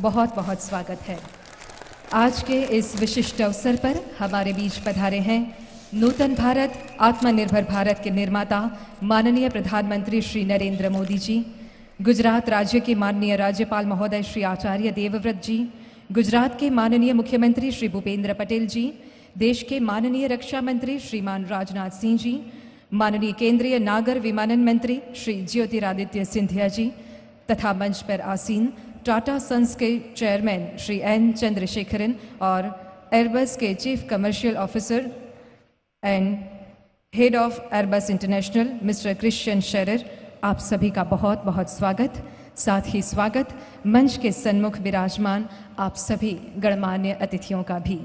बहुत बहुत स्वागत है। आज के इस विशिष्ट अवसर पर हमारे बीच पधारे हैं नूतन भारत आत्मनिर्भर भारत के निर्माता माननीय प्रधानमंत्री श्री नरेंद्र मोदी जी, गुजरात राज्य के माननीय राज्यपाल महोदय श्री आचार्य देवव्रत जी, गुजरात के माननीय मुख्यमंत्री श्री भूपेंद्र पटेल जी, देश के माननीय रक्षा मंत्री श्रीमान राजनाथ सिंह जी, माननीय केंद्रीय नागर विमानन मंत्री श्री ज्योतिरादित्य सिंधिया जी तथा मंच पर आसीन टाटा सन्स के चेयरमैन श्री एन चंद्रशेखरन और एयरबस के chief commercial officer and head of Airbus international mister Christian Shearer, आप सभी का बहुत बहुत स्वागत। साथ ही स्वागत मंच के सन्मुख विराजमान आप सभी गणमान्य अतिथियों का भी।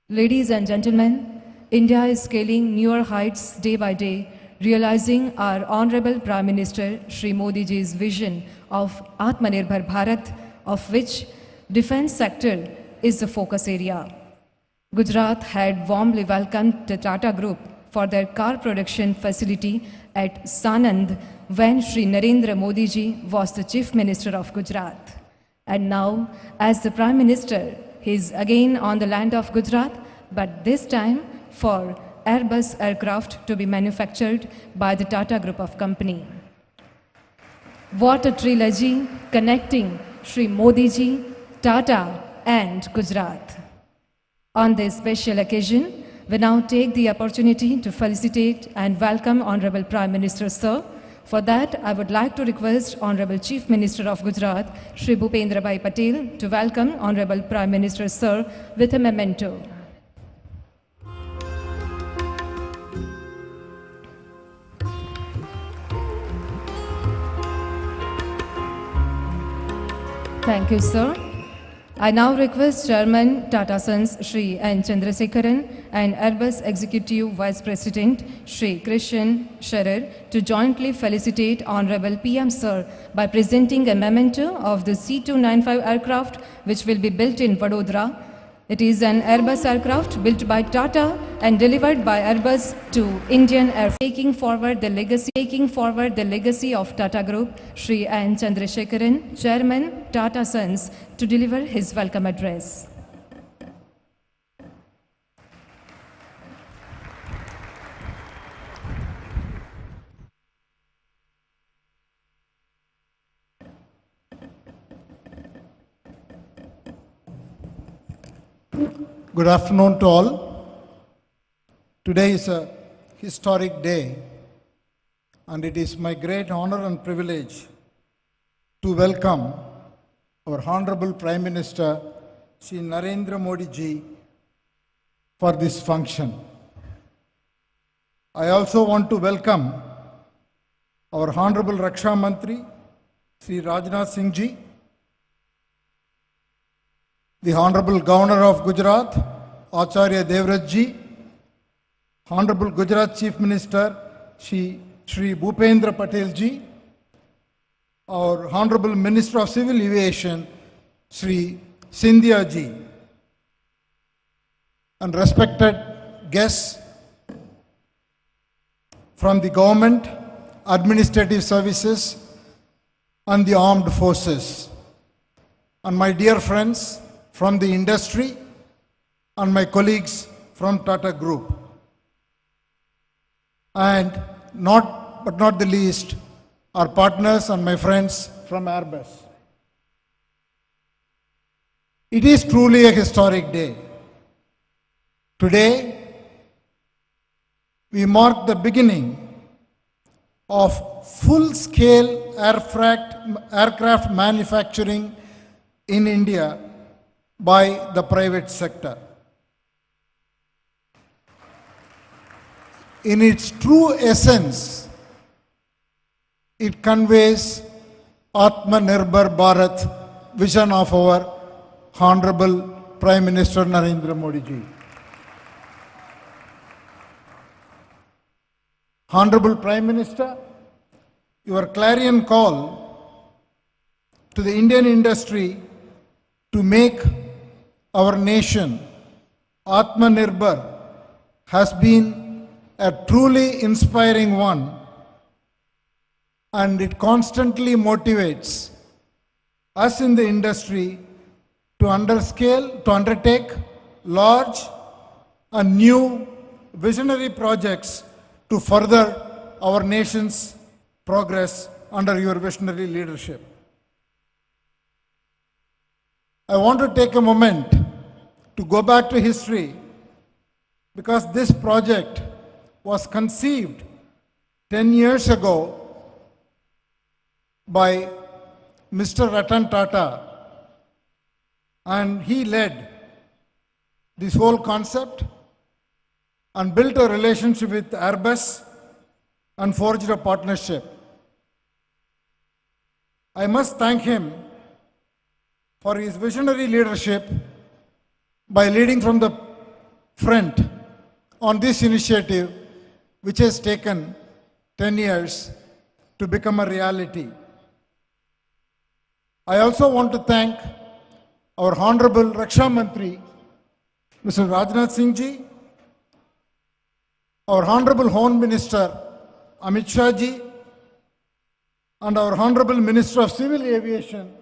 Ladies and gentlemen, India is scaling newer heights day by day, realizing our Honorable Prime Minister Shri Modi ji's vision of Atmanirbhar Bharat, of which defense sector is the focus area. Gujarat had warmly welcomed the Tata Group for their car production facility at Sanand when Shri Narendra Modi ji was the Chief Minister of Gujarat. And now, as the Prime Minister, he is again on the land of Gujarat, but this time for Airbus aircraft to be manufactured by the Tata Group of Company. What a trilogy connecting Shri Modi ji, Tata and Gujarat. On this special occasion, we now take the opportunity to felicitate and welcome Honorable Prime Minister Sir. For that, I would like to request Honorable Chief Minister of Gujarat, Shri Bhupendra Bhai Patel, to welcome Honorable Prime Minister Sir with a memento. Thank you, sir. I now request Chairman Tata Sons Shri N. Chandrasekharan and Airbus Executive Vice President Shri Christian Scherer to jointly felicitate Honorable PM Sir by presenting a memento of the C295 aircraft which will be built in Vadodara. It is an Airbus aircraft built by Tata and delivered by Airbus to Indian Air, taking forward the legacy of Tata Group. Shri N. Chandrasekharan, Chairman Tata Sons, to deliver his welcome address. Good afternoon to all. Today is a historic day, and it is my great honor and privilege to welcome our Honorable Prime Minister Shri Narendra Modi ji for this function. I also want to welcome our Honorable Raksha Mantri Shri Rajnath Singh ji, the Honorable Governor of Gujarat, Acharya Devvrat ji, Honorable Gujarat Chief Minister, Shri Bhupendra Patel ji, our Honorable Minister of Civil Aviation, Shri Sindhia ji, and respected guests from the government, administrative services, and the armed forces, and my dear friends from the industry and my colleagues from Tata Group. And not the least, our partners and my friends from Airbus. It is truly a historic day. Today, we mark the beginning of full-scale aircraft manufacturing in India by the private sector. In its true essence, it conveys Atmanirbhar Bharat vision of our Honorable Prime Minister Narendra Modi ji. Honorable Prime Minister, your clarion call to the Indian industry to make our nation Atmanirbhar has been a truly inspiring one, and it constantly motivates us in the industry to undertake large and new visionary projects to further our nation's progress under your visionary leadership. I want to take a moment to go back to history because this project was conceived 10 years ago by Mr. Ratan Tata, and he led this whole concept and built a relationship with Airbus and forged a partnership. I must thank him for his visionary leadership by leading from the front on this initiative, which has taken 10 years to become a reality. I also want to thank our Honorable Raksha Mantri, Mr. Rajnath Singh ji, our Honorable Home Minister, Amit Shah ji, and our Honorable Minister of Civil Aviation,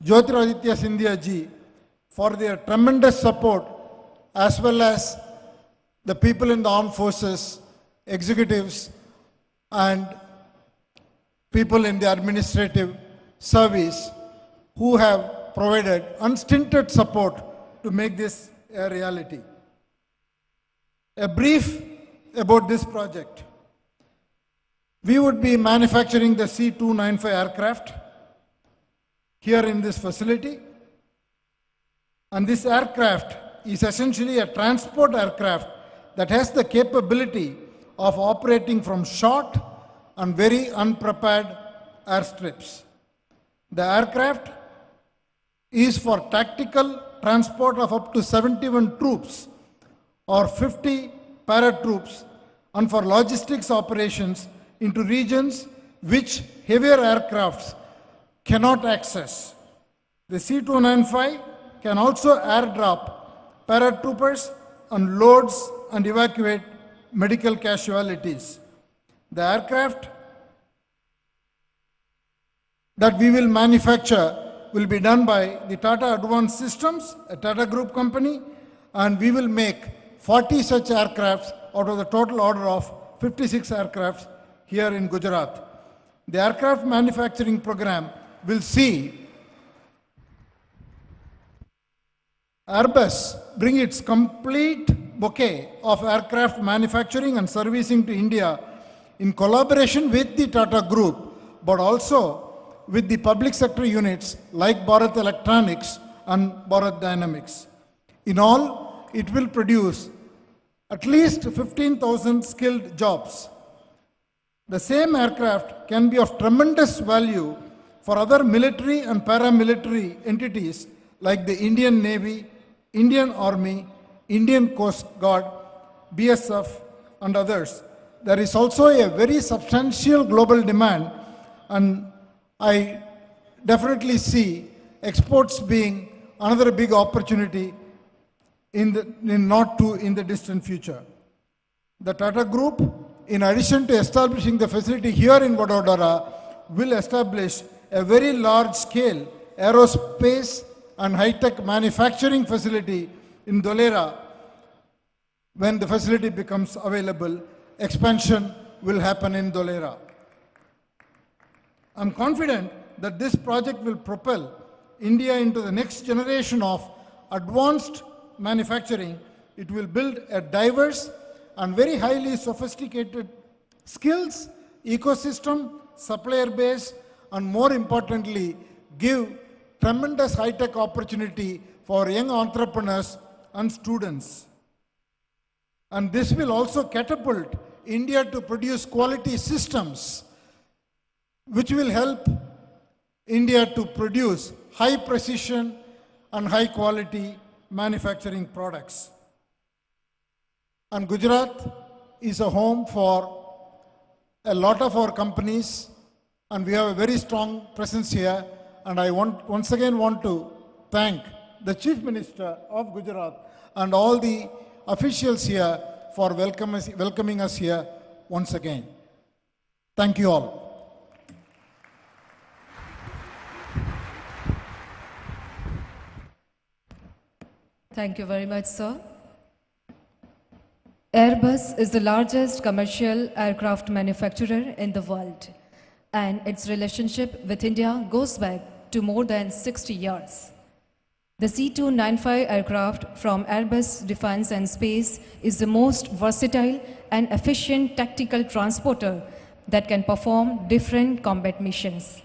Jyotiraditya Scindia ji, for their tremendous support, as well as the people in the armed forces, executives, and people in the administrative service who have provided unstinted support to make this a reality. A brief about this project. We would be manufacturing the C-295 aircraft here in this facility. And this aircraft is essentially a transport aircraft that has the capability of operating from short and very unprepared airstrips. The aircraft is for tactical transport of up to 71 troops or 50 paratroops, and for logistics operations into regions which heavier aircrafts cannot access. The C-295 can also airdrop paratroopers and loads and evacuate medical casualties. The aircraft that we will manufacture will be done by the Tata Advanced Systems, a Tata Group company, and we will make 40 such aircrafts out of the total order of 56 aircrafts here in Gujarat. The aircraft manufacturing program will see Airbus bring its complete bouquet of aircraft manufacturing and servicing to India in collaboration with the Tata Group, but also with the public sector units like Bharat Electronics and Bharat Dynamics. In all, it will produce at least 15,000 skilled jobs. The same aircraft can be of tremendous value for other military and paramilitary entities like the Indian Navy, Indian Army, Indian Coast Guard, BSF, and others. There is also a very substantial global demand, and I definitely see exports being another big opportunity in the distant future. The Tata Group, in addition to establishing the facility here in Vadodara, will establish a very large-scale aerospace and high-tech manufacturing facility in Dholera. When the facility becomes available, expansion will happen in Dholera. I'm confident that this project will propel India into the next generation of advanced manufacturing. It will build a diverse and very highly sophisticated skills, ecosystem, supplier base, and more importantly, give tremendous high-tech opportunity for young entrepreneurs and students. And this will also catapult India to produce quality systems, which will help India to produce high precision and high quality manufacturing products. And Gujarat is a home for a lot of our companies, and we have a very strong presence here. And I once again want to thank the Chief Minister of Gujarat and all the officials here for welcoming us here once again. Thank you all. Thank you very much, sir. Airbus is the largest commercial aircraft manufacturer in the world, and its relationship with India goes back to more than 60 years. The C295 aircraft from Airbus Defence and Space is the most versatile and efficient tactical transporter that can perform different combat missions.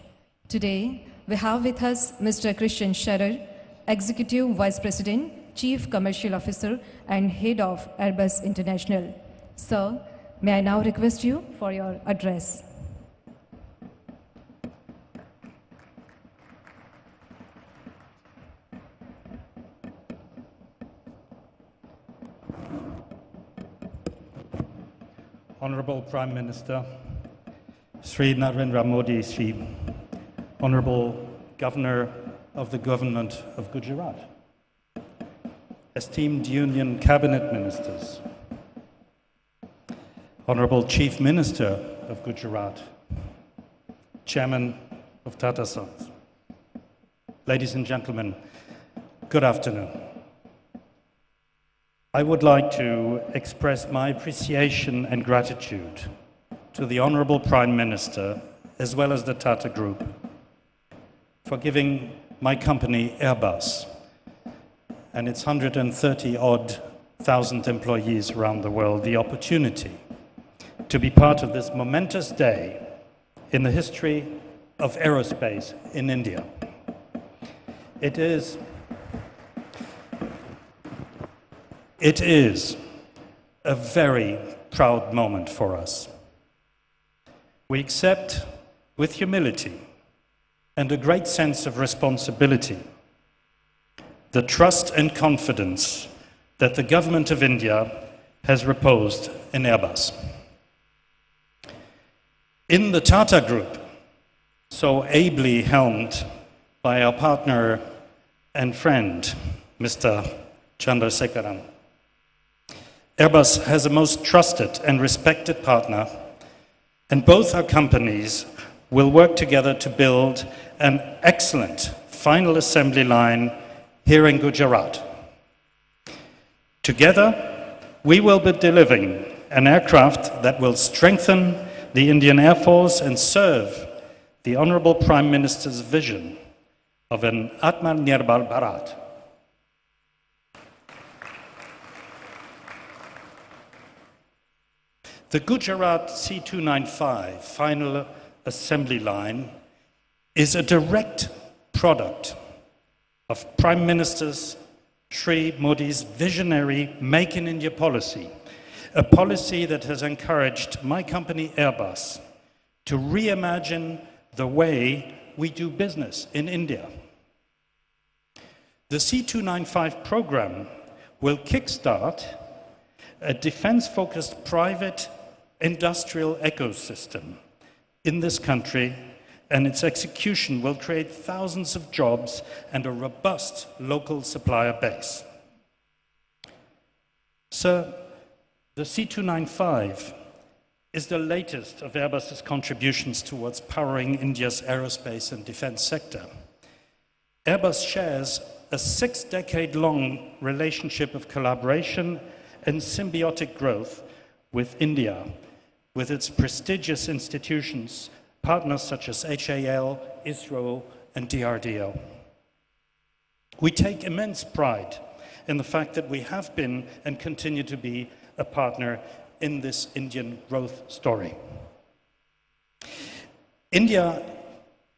Today, we have with us Mr. Christian Scherer, Executive Vice President, Chief Commercial Officer and Head of Airbus International. Sir, may I now request you for your address. Honorable Prime Minister, Sri Narendra Modi, Sri Honorable Governor of the Government of Gujarat, esteemed Union Cabinet Ministers, Honorable Chief Minister of Gujarat, Chairman of Tata Sons, ladies and gentlemen, good afternoon. I would like to express my appreciation and gratitude to the Honorable Prime Minister as well as the Tata Group for giving my company Airbus and its 130-odd thousand employees around the world the opportunity to be part of this momentous day in the history of aerospace in India. It is a very proud moment for us. We accept with humility and a great sense of responsibility the trust and confidence that the Government of India has reposed in Airbus. In the Tata Group, so ably helmed by our partner and friend, Mr. Chandrasekaran, Airbus has a most trusted and respected partner, and both our companies will work together to build an excellent final assembly line here in Gujarat. Together, we will be delivering an aircraft that will strengthen the Indian Air Force and serve the Honorable Prime Minister's vision of an Atmanirbhar Bharat. The Gujarat C295 final assembly line is a direct product of Prime Minister Sri Modi's visionary Make in India policy, a policy that has encouraged my company Airbus to reimagine the way we do business in India. The C295 program will kickstart a defense-focused private industrial ecosystem in this country, and its execution will create thousands of jobs and a robust local supplier base. Sir, the C295 is the latest of Airbus's contributions towards powering India's aerospace and defense sector. Airbus shares a 6-decade-long relationship of collaboration and symbiotic growth with India, with its prestigious institutions, partners such as HAL, ISRO, and DRDO. We take immense pride in the fact that we have been and continue to be a partner in this Indian growth story. India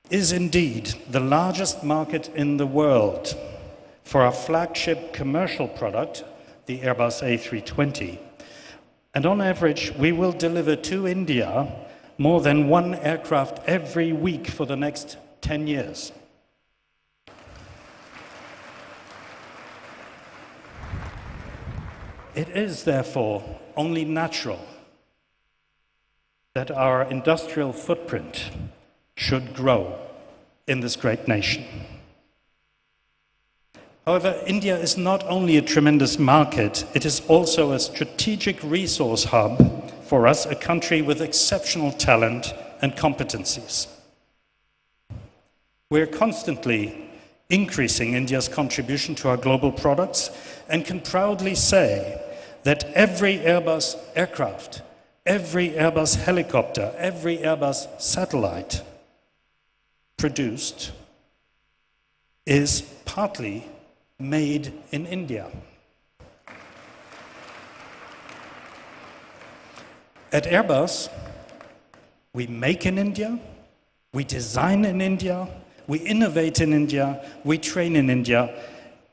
is indeed the largest market in the world for our flagship commercial product, the Airbus A320. And on average, we will deliver to India more than one aircraft every week for the next 10 years. It is therefore only natural that our industrial footprint should grow in this great nation. However, India is not only a tremendous market, it is also a strategic resource hub for us, a country with exceptional talent and competencies. We're constantly increasing India's contribution to our global products, and can proudly say that every Airbus aircraft, every Airbus helicopter, every Airbus satellite produced is partly made in India. At Airbus, we make in India, we design in India, we innovate in India, we train in India.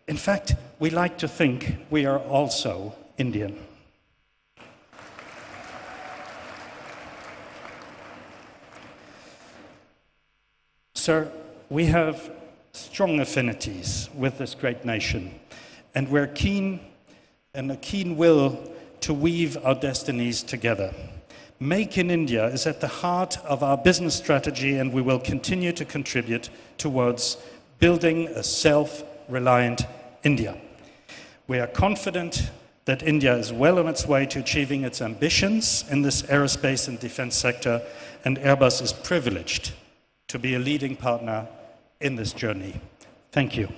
In fact, we like to think we are also Indian. Sir, we have strong affinities with this great nation, and we're keen and a keen will to weave our destinies together. Make in India is at the heart of our business strategy, and we will continue to contribute towards building a self-reliant India. We are confident that India is well on its way to achieving its ambitions in this aerospace and defense sector, and Airbus is privileged to be a leading partner in this journey. Thank you.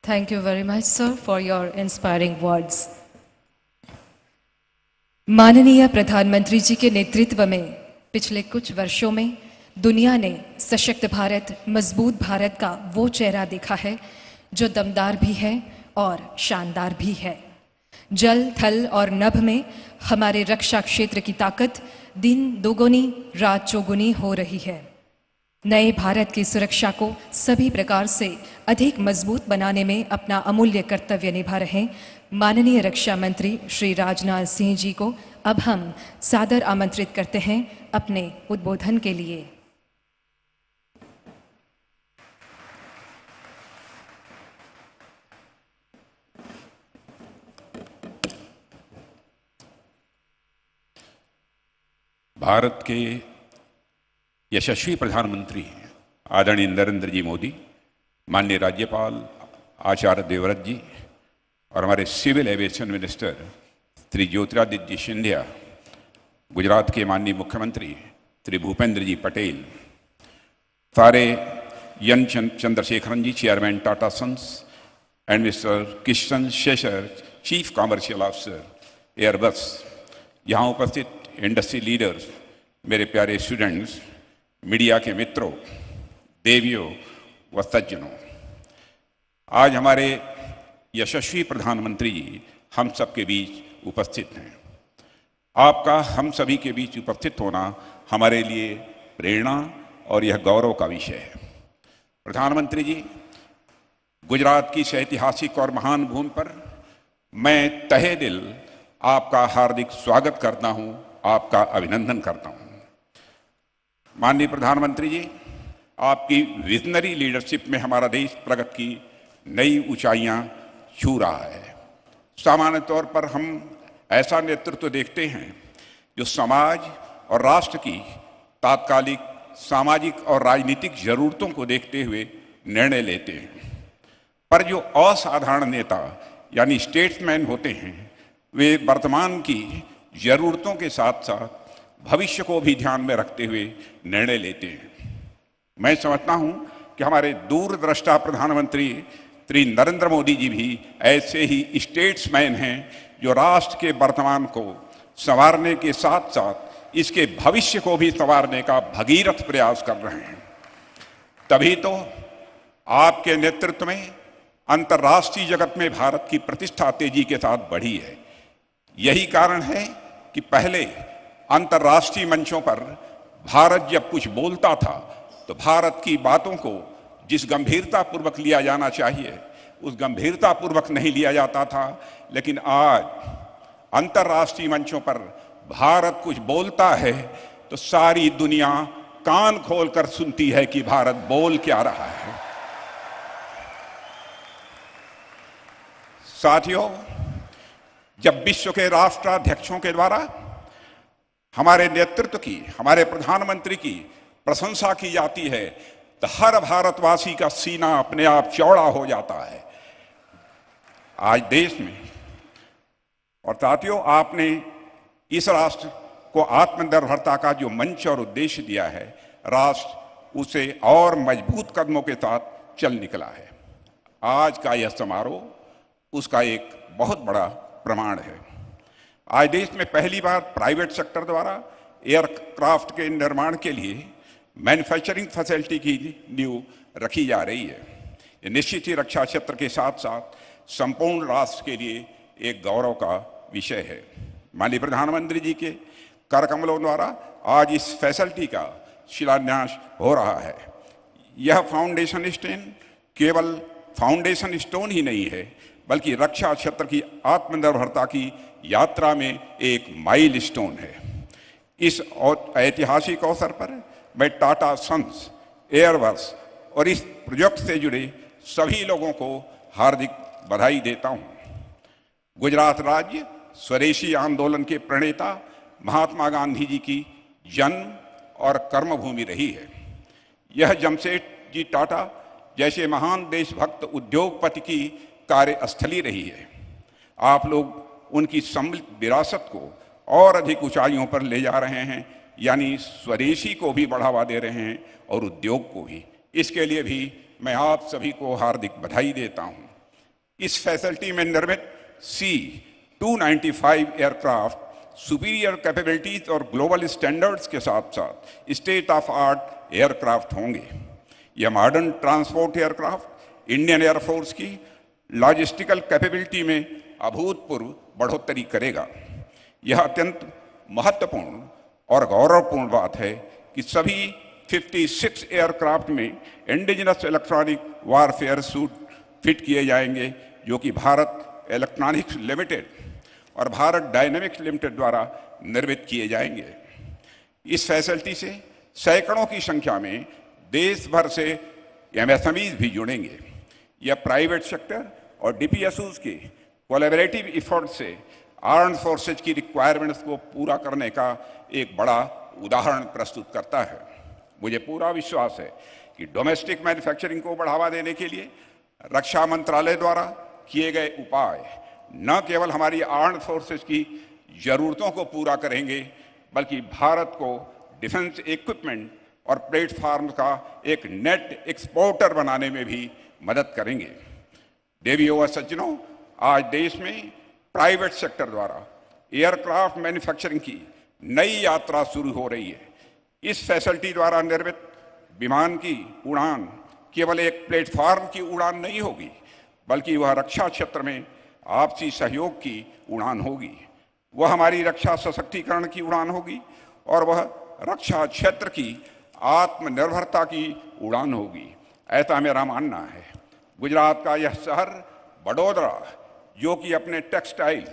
Thank you very much, sir, for your inspiring words. माननीय प्रधानमंत्री जी के नेतृत्व में पिछले कुछ वर्षों में दुनिया ने सशक्त भारत, मजबूत भारत का वो चेहरा देखा है जो दमदार भी है और शानदार भी है। जल, थल और नभ में हमारे रक्षा क्षेत्र की ताकत दिन दोगुनी रात चौगुनी हो रही है। नए भारत की सुरक्षा को सभी प्रकार से अधिक मजबूत बनाने में अपना अमूल्य कर्तव्य निभा रहे माननीय रक्षा मंत्री श्री राजनाथ सिंह जी को अब हम सादर आमंत्रित करते हैं अपने उद्बोधन के लिए। भारत के यशस्वी प्रधानमंत्री आदरणीय नरेंद्र जी मोदी, माननीय राज्यपाल आचार्य देवव्रत जी और हमारे civil aviation minister Shri Jyotiraditya Scindia, Gujarat के माननीय मुख्यमंत्री श्री भूपेंद्र जी पटेल, सारे N Chandrasekaran ji, chairman Tata sons, and mister किशन Scherer, chief commercial officer Airbus, यहाँ उपस्थित इंडस्ट्री लीडर्स, मेरे प्यारे स्टूडेंट्स, मीडिया के मित्रों, देवियों व सज्जनों, आज हमारे यशस्वी प्रधानमंत्री जी हम सबके बीच उपस्थित हैं। आपका हम सभी के बीच उपस्थित होना हमारे लिए प्रेरणा और यह गौरव का विषय है। प्रधानमंत्री जी, गुजरात की इस ऐतिहासिक और महान भूमि पर मैं तहे दिल आपका हार्दिक स्वागत करता हूं, आपका अभिनंदन करता हूं। माननीय प्रधानमंत्री जी, आपकी विजनरी लीडरशिप में हमारा देश प्रगति की नई ऊंचाइयां छू रहा है। सामान्य तौर पर हम ऐसा नेतृत्व देखते हैं जो समाज और राष्ट्र की तात्कालिक सामाजिक और राजनीतिक जरूरतों को देखते हुए निर्णय लेते हैं, पर जो असाधारण नेता यानी स्टेट्समैन होते हैं, वे वर्तमान की जरूरतों के साथ साथ भविष्य को भी ध्यान में रखते हुए निर्णय लेते हैं। मैं समझता हूं कि हमारे दूरदृष्टा प्रधानमंत्री श्री नरेंद्र मोदी जी भी ऐसे ही स्टेट्समैन हैं जो राष्ट्र के वर्तमान को संवारने के साथ साथ इसके भविष्य को भी संवारने का भगीरथ प्रयास कर रहे हैं। तभी तो आपके नेतृत्व में अंतर्राष्ट्रीय जगत में भारत की प्रतिष्ठा तेजी के साथ बढ़ी है। यही कारण है कि पहले अंतर्राष्ट्रीय मंचों पर भारत जब कुछ बोलता था तो भारत की बातों को जिस गंभीरता पूर्वक लिया जाना चाहिए उस गंभीरता पूर्वक नहीं लिया जाता था, लेकिन आज अंतर्राष्ट्रीय मंचों पर भारत कुछ बोलता है तो सारी दुनिया कान खोलकर सुनती है कि भारत बोल क्या रहा है। साथियों, जब विश्व के राष्ट्राध्यक्षों के द्वारा हमारे नेतृत्व की, हमारे प्रधानमंत्री की प्रशंसा की जाती है तो हर भारतवासी का सीना अपने आप चौड़ा हो जाता है। आज देश में और साथियों, आपने इस राष्ट्र को आत्मनिर्भरता का जो मंच और उद्देश्य दिया है, राष्ट्र उसे और मजबूत कदमों के साथ चल निकला है। आज का यह समारोह उसका एक बहुत बड़ा प्रमाण है। आज देश में पहली बार प्राइवेट सेक्टर द्वारा एयरक्राफ्ट के निर्माण के लिए मैन्युफैक्चरिंग फैसिलिटी की नींव रखी जा रही है। ये निश्चित ही रक्षा क्षेत्र के साथ साथ संपूर्ण राष्ट्र के लिए एक गौरव का विषय है। माननीय प्रधानमंत्री जी के कर कमलों द्वारा आज इस फैसिलिटी का शिलान्यास हो रहा है। यह फाउंडेशन स्टोन केवल फाउंडेशन स्टोन ही नहीं है, बल्कि रक्षा क्षेत्र की आत्मनिर्भरता की यात्रा में एक माइल स्टोन है। इस ऐतिहासिक अवसर पर मैं टाटा सन्स, एयरबस और इस प्रोजेक्ट से जुड़े सभी लोगों को हार्दिक बधाई देता हूं। गुजरात राज्य स्वदेशी आंदोलन के प्रणेता महात्मा गांधी जी की जन्म और कर्मभूमि रही है। यह जमशेदजी टाटा जैसे महान देशभक्त उद्योगपति की कार्यस्थली रही है। आप लोग उनकी समृद्ध विरासत को और अधिक ऊंचाइयों पर ले जा रहे हैं, यानी स्वदेशी को भी बढ़ावा दे रहे हैं और उद्योग को भी। इसके लिए भी मैं आप सभी को हार्दिक बधाई देता हूं। इस फैसिलिटी में निर्मित C-295 एयरक्राफ्ट सुपीरियर कैपेबिलिटीज और ग्लोबल स्टैंडर्ड्स के साथ साथ स्टेट ऑफ आर्ट एयरक्राफ्ट होंगे। यह modern transport aircraft Indian air force की लॉजिस्टिकल कैपेबिलिटी में अभूतपूर्व बढ़ोतरी करेगा। यह अत्यंत महत्वपूर्ण और गौरवपूर्ण बात है कि सभी 56 एयरक्राफ्ट में indigenous electronic warfare suit fit किए जाएंगे, जो कि भारत इलेक्ट्रॉनिक्स लिमिटेड और भारत डायनेमिक्स लिमिटेड द्वारा निर्मित किए जाएंगे। इस फैसिलिटी से सैकड़ों की संख्या में देश भर से MSMEs भी जुड़ेंगे। यह प्राइवेट सेक्टर और DPSUs के कोलैबोरेटिव एफर्ट से आर्म्ड फोर्सेज की रिक्वायरमेंट्स को पूरा करने का एक बड़ा उदाहरण प्रस्तुत करता है। मुझे पूरा विश्वास है कि डोमेस्टिक मैन्युफैक्चरिंग को बढ़ावा देने के लिए रक्षा मंत्रालय द्वारा किए गए उपाय न केवल हमारी आर्म्ड फोर्सेज की जरूरतों को पूरा करेंगे, बल्कि भारत को डिफेंस इक्विपमेंट और प्लेटफॉर्म का एक नेट एक्सपोर्टर बनाने में भी मदद करेंगे। देवियों व सज्जनों, आज देश में प्राइवेट सेक्टर द्वारा एयरक्राफ्ट मैन्युफैक्चरिंग की नई यात्रा शुरू हो रही है। इस फैसिलिटी द्वारा निर्मित विमान की उड़ान केवल एक प्लेटफॉर्म की उड़ान नहीं होगी, बल्कि वह रक्षा क्षेत्र में आपसी सहयोग की उड़ान होगी। वह हमारी रक्षा सशक्तिकरण की उड़ान होगी और वह रक्षा क्षेत्र की आत्मनिर्भरता की उड़ान होगी, ऐसा मेरा मानना है। गुजरात का यह शहर बड़ौदा, जो कि अपने टेक्सटाइल्स,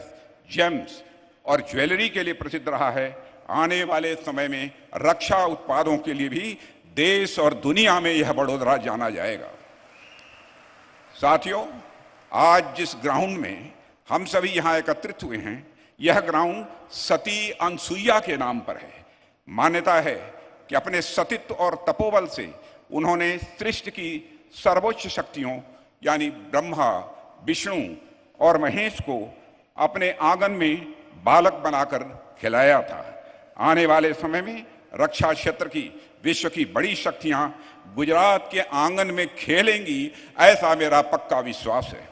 जेम्स और ज्वेलरी के लिए प्रसिद्ध रहा है, आने वाले समय में रक्षा उत्पादों के लिए भी देश और दुनिया में यह बड़ौदा जाना जाएगा। साथियों, आज जिस ग्राउंड में हम सभी यहाँ एकत्रित हुए हैं, यह ग्राउंड सती अनसुईया के नाम पर है। मान्यता है कि अपने सतीत्व और तपोबल से उन्होंने सृष्टि की सर्वोच्च शक्तियों यानी ब्रह्मा, विष्णु और महेश को अपने आंगन में बालक बनाकर खिलाया था। आने वाले समय में रक्षा क्षेत्र की विश्व की बड़ी शक्तियां गुजरात के आंगन में खेलेंगी, ऐसा मेरा पक्का विश्वास है।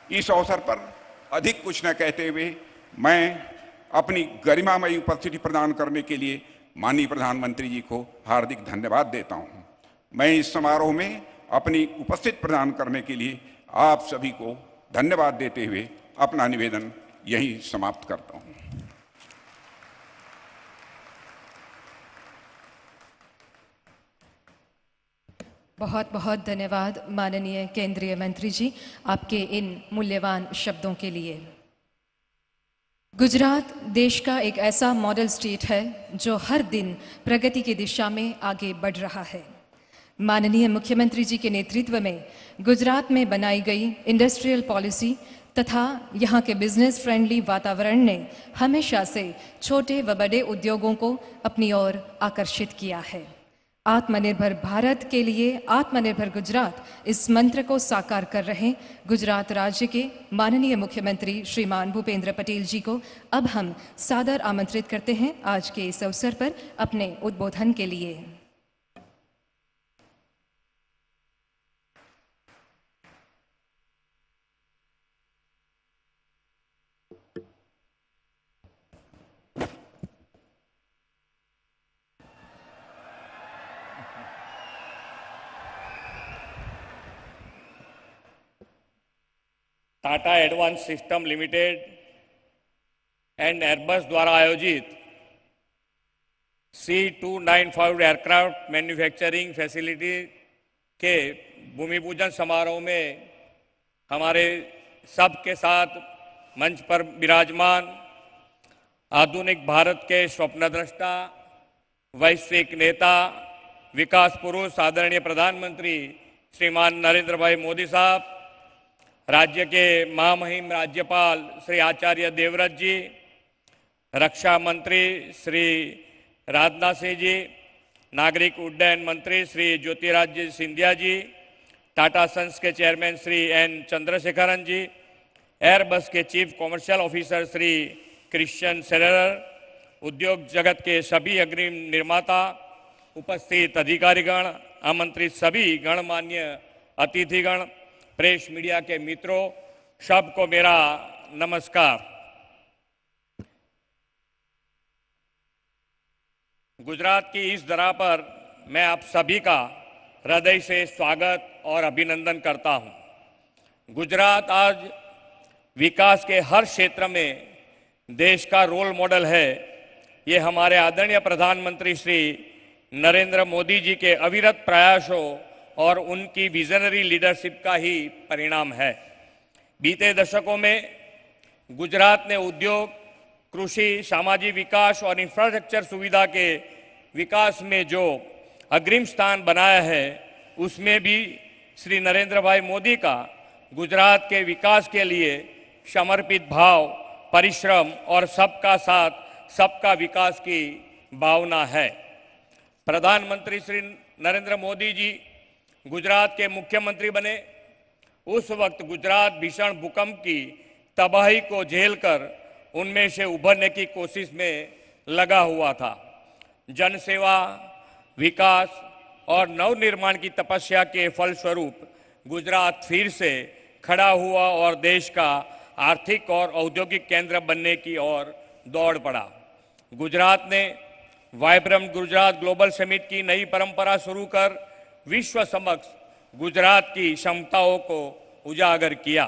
इस अवसर पर अधिक कुछ न कहते हुए मैं अपनी गरिमामयी उपस्थिति प्रदान करने के लिए माननीय प्रधानमंत्री जी को हार्दिक धन्यवाद देता हूं। मैं इस समारोह में अपनी उपस्थिति प्रदान करने के लिए आप सभी को धन्यवाद देते हुए अपना निवेदन यहीं समाप्त करता हूं। बहुत बहुत धन्यवाद माननीय केंद्रीय मंत्री जी, आपके इन मूल्यवान शब्दों के लिए। गुजरात देश का एक ऐसा मॉडल स्टेट है जो हर दिन प्रगति की दिशा में आगे बढ़ रहा है। माननीय मुख्यमंत्री जी के नेतृत्व में गुजरात में बनाई गई इंडस्ट्रियल पॉलिसी तथा यहाँ के बिजनेस फ्रेंडली वातावरण ने हमेशा से छोटे व बड़े उद्योगों को अपनी ओर आकर्षित किया है। आत्मनिर्भर भारत के लिए आत्मनिर्भर गुजरात इस मंत्र को साकार कर रहे गुजरात राज्य के माननीय मुख्यमंत्री श्रीमान भूपेंद्र पटेल जी को अब हम सादर आमंत्रित करते हैं आज के इस अवसर पर अपने उद्बोधन के लिए। Tata advance system limited and Airbus द्वारा आयोजित C295 एयरक्राफ्ट मैन्युफैक्चरिंग फैसिलिटी के भूमि पूजन समारोह में हमारे सबके साथ मंच पर विराजमान आधुनिक भारत के स्वप्नद्रष्टा, वैश्विक नेता, विकास पुरुष आदरणीय प्रधानमंत्री श्रीमान नरेंद्र भाई मोदी साहब, राज्य के महामहिम राज्यपाल श्री आचार्य देवव्रत जी, रक्षा मंत्री श्री राजनाथ सिंह जी, नागरिक उड्डयन मंत्री श्री ज्योतिरादित्य सिंधिया जी, टाटा सन्स के चेयरमैन श्री एन चंद्रशेखरन जी, एयरबस के chief commercial officer Shri Christian seller, उद्योग जगत के सभी अग्रिम निर्माता, उपस्थित अधिकारीगण, आमंत्रित सभी गणमान्य अतिथिगण, प्रेस मीडिया के मित्रों, सबको मेरा नमस्कार। गुजरात की इस धरा पर मैं आप सभी का हृदय से स्वागत और अभिनंदन करता हूं। गुजरात आज विकास के हर क्षेत्र में देश का रोल मॉडल है। ये हमारे आदरणीय प्रधानमंत्री श्री नरेंद्र मोदी जी के अविरत प्रयासों और उनकी विजनरी लीडरशिप का ही परिणाम है। बीते दशकों में गुजरात ने उद्योग, कृषि, सामाजिक विकास और इंफ्रास्ट्रक्चर सुविधा के विकास में जो अग्रिम स्थान बनाया है, उसमें भी श्री नरेंद्र भाई मोदी का गुजरात के विकास के लिए समर्पित भाव, परिश्रम और सबका साथ सबका विकास की भावना है। प्रधानमंत्री श्री नरेंद्र मोदी जी गुजरात के मुख्यमंत्री बने उस वक्त गुजरात भीषण भूकंप की तबाही को झेलकर उनमें से उभरने की कोशिश में लगा हुआ था। जनसेवा, विकास और नवनिर्माण की तपस्या के फलस्वरूप गुजरात फिर से खड़ा हुआ और देश का आर्थिक और औद्योगिक केंद्र बनने की ओर दौड़ पड़ा। गुजरात ने वाइब्रेंट गुजरात ग्लोबल समिट की नई परंपरा शुरू कर विश्व समक्ष गुजरात की क्षमताओं को उजागर किया।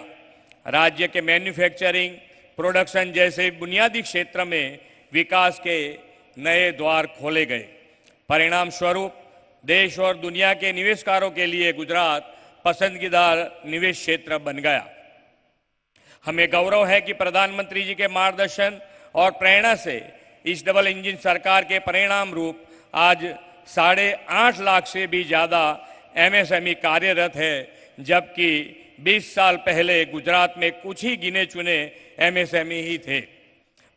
राज्य के मैन्युफैक्चरिंग, प्रोडक्शन जैसे बुनियादी क्षेत्र में विकास के नए द्वार खोले गए। परिणाम स्वरूप देश और दुनिया के निवेशकारों के लिए गुजरात पसंदीदा निवेश क्षेत्र बन गया। हमें गौरव है कि प्रधानमंत्री जी के मार्गदर्शन और प्रेरणा से इस डबल इंजन सरकार के परिणाम रूप आज 8.5 लाख से भी ज़्यादा MSME कार्यरत है, जबकि 20 साल पहले गुजरात में कुछ ही गिने चुने MSME ही थे।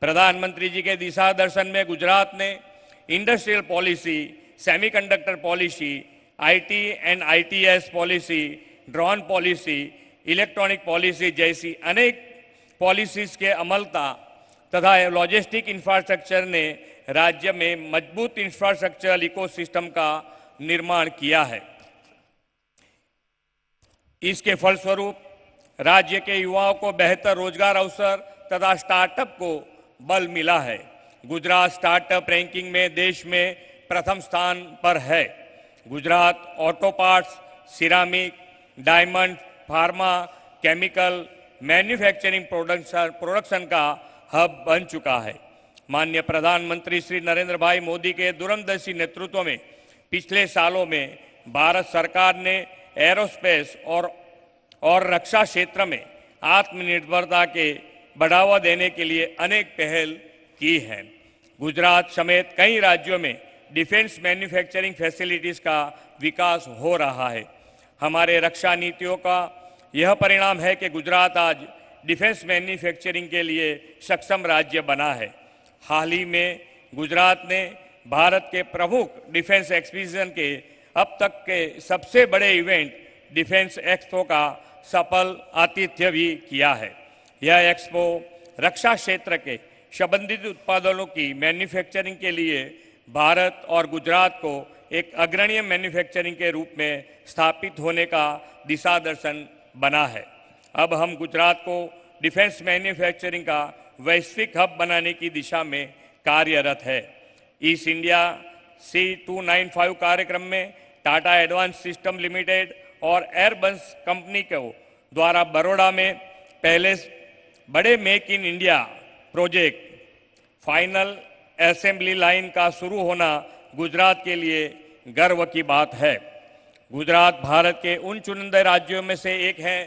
प्रधानमंत्री जी के दिशा दर्शन में गुजरात ने industrial policy, semiconductor policy, IT and ITS policy, drone policy, electronic policy जैसी अनेक पॉलिसीज के अमलता तथा लॉजिस्टिक इंफ्रास्ट्रक्चर ने राज्य में मजबूत इंफ्रास्ट्रक्चरल इकोसिस्टम का निर्माण किया है। इसके फलस्वरूप राज्य के युवाओं को बेहतर रोजगार अवसर तथा स्टार्टअप को बल मिला है। गुजरात स्टार्टअप रैंकिंग में देश में प्रथम स्थान पर है। Gujarat auto parts, ceramic, diamond, pharma, chemical, manufacturing production का हब बन चुका है। माननीय प्रधानमंत्री श्री नरेंद्र भाई मोदी के दूरंदर्शी नेतृत्व में पिछले सालों में भारत सरकार ने एरोस्पेस और रक्षा क्षेत्र में आत्मनिर्भरता के बढ़ावा देने के लिए अनेक पहल की हैं। गुजरात समेत कई राज्यों में डिफेंस मैन्युफैक्चरिंग फैसिलिटीज का विकास हो रहा है। हमारे रक्षा नीतियों का यह परिणाम है कि गुजरात आज डिफेंस मैन्युफैक्चरिंग के लिए सक्षम राज्य बना है। हाल ही में गुजरात ने भारत के प्रमुख डिफेंस एक्सपीडिशन के अब तक के सबसे बड़े इवेंट डिफेंस एक्सपो का सफल आतिथ्य भी किया है। यह एक्सपो रक्षा क्षेत्र के संबंधित उत्पादों की मैन्युफैक्चरिंग के लिए भारत और गुजरात को एक अग्रणी मैन्युफैक्चरिंग के रूप में स्थापित होने का दिशा दर्शन बना है। अब हम गुजरात को डिफेंस मैन्युफैक्चरिंग का वैश्विक हब बनाने की दिशा में कार्यरत है। ईस्ट इंडिया C295 कार्यक्रम में टाटा एडवांस सिस्टम लिमिटेड और एयरबस कंपनी को द्वारा बड़ौदा में पहले बड़े make in India project final assembly line का शुरू होना गुजरात के लिए गर्व की बात है। गुजरात भारत के उन चुनिंदा राज्यों में से एक है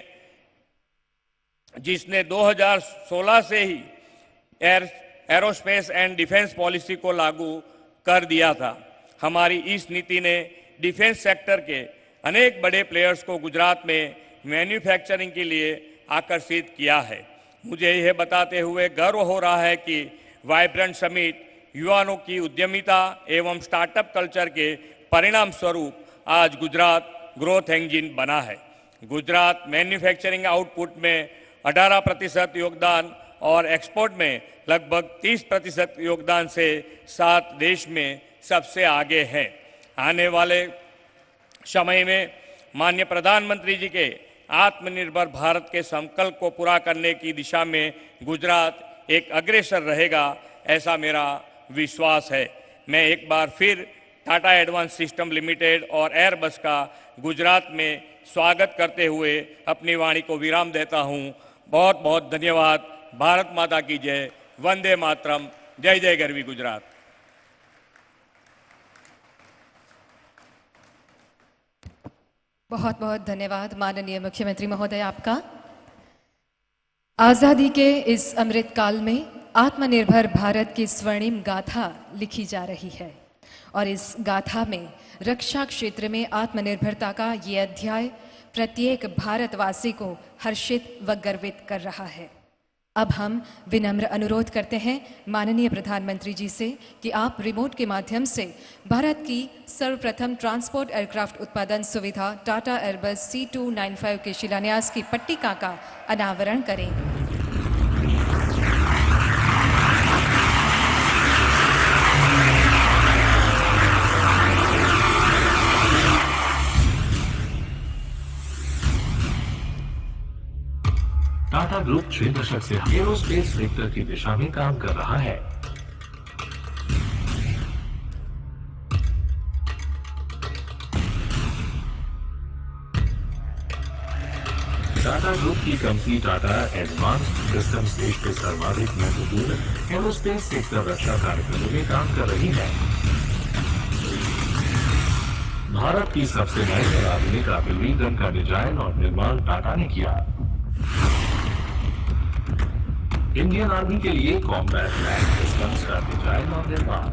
जिसने 2016 से ही एरोस्पेस एंड डिफेंस पॉलिसी को लागू कर दिया था। हमारी इस नीति ने डिफेंस सेक्टर के अनेक बड़े प्लेयर्स को गुजरात में मैन्युफैक्चरिंग के लिए आकर्षित किया है। मुझे यह बताते हुए गर्व हो रहा है कि वाइब्रेंट समिट युवाओं की उद्यमिता एवं स्टार्टअप कल्चर के परिणाम स्वरूप आज गुजरात ग्रोथ इंजन बना है। गुजरात मैन्युफैक्चरिंग आउटपुट में 18% योगदान और एक्सपोर्ट में लगभग 30% योगदान से 7 देश में सबसे आगे है। आने वाले समय में माननीय प्रधानमंत्री जी के आत्मनिर्भर भारत के संकल्प को पूरा करने की दिशा में गुजरात एक अग्रसर रहेगा, ऐसा मेरा विश्वास है। मैं एक बार फिर टाटा एडवांस सिस्टम लिमिटेड और एयरबस का गुजरात में स्वागत करते हुए अपनी वाणी को विराम देता हूं। बहुत बहुत धन्यवाद। भारत माता की जय। वंदे मातरम। जय जय गरवी गुजरात। बहुत बहुत धन्यवाद माननीय मुख्यमंत्री महोदय आपका। आजादी के इस अमृत काल में आत्मनिर्भर भारत की स्वर्णिम गाथा लिखी जा रही है और इस गाथा में रक्षा क्षेत्र में आत्मनिर्भरता का ये अध्याय प्रत्येक भारतवासी को हर्षित व गर्वित कर रहा है। अब हम विनम्र अनुरोध करते हैं माननीय प्रधानमंत्री जी से कि आप रिमोट के माध्यम से भारत की सर्वप्रथम ट्रांसपोर्ट एयरक्राफ्ट उत्पादन सुविधा टाटा एयरबस C295 के शिलान्यास की पट्टिका का अनावरण करें। टाटा ग्रुप 6 दशक से एरोस्पेस सेक्टर की दिशा में काम कर रहा है। टाटा ग्रुप की कंपनी टाटा एडवांस सिस्टम्स देश के सर्वाधिक महत्वपूर्ण एरोस्पेस सेक्टर रक्षा कार्यक्रमों में काम कर रही है। भारत की सबसे नई और आधुनिक आर्टिलरी गन का डिजाइन और निर्माण टाटा ने किया। इंडियन आर्मी के लिए कॉम्बैट लैंड सिस्टम्स का डिजाइन और निर्माण,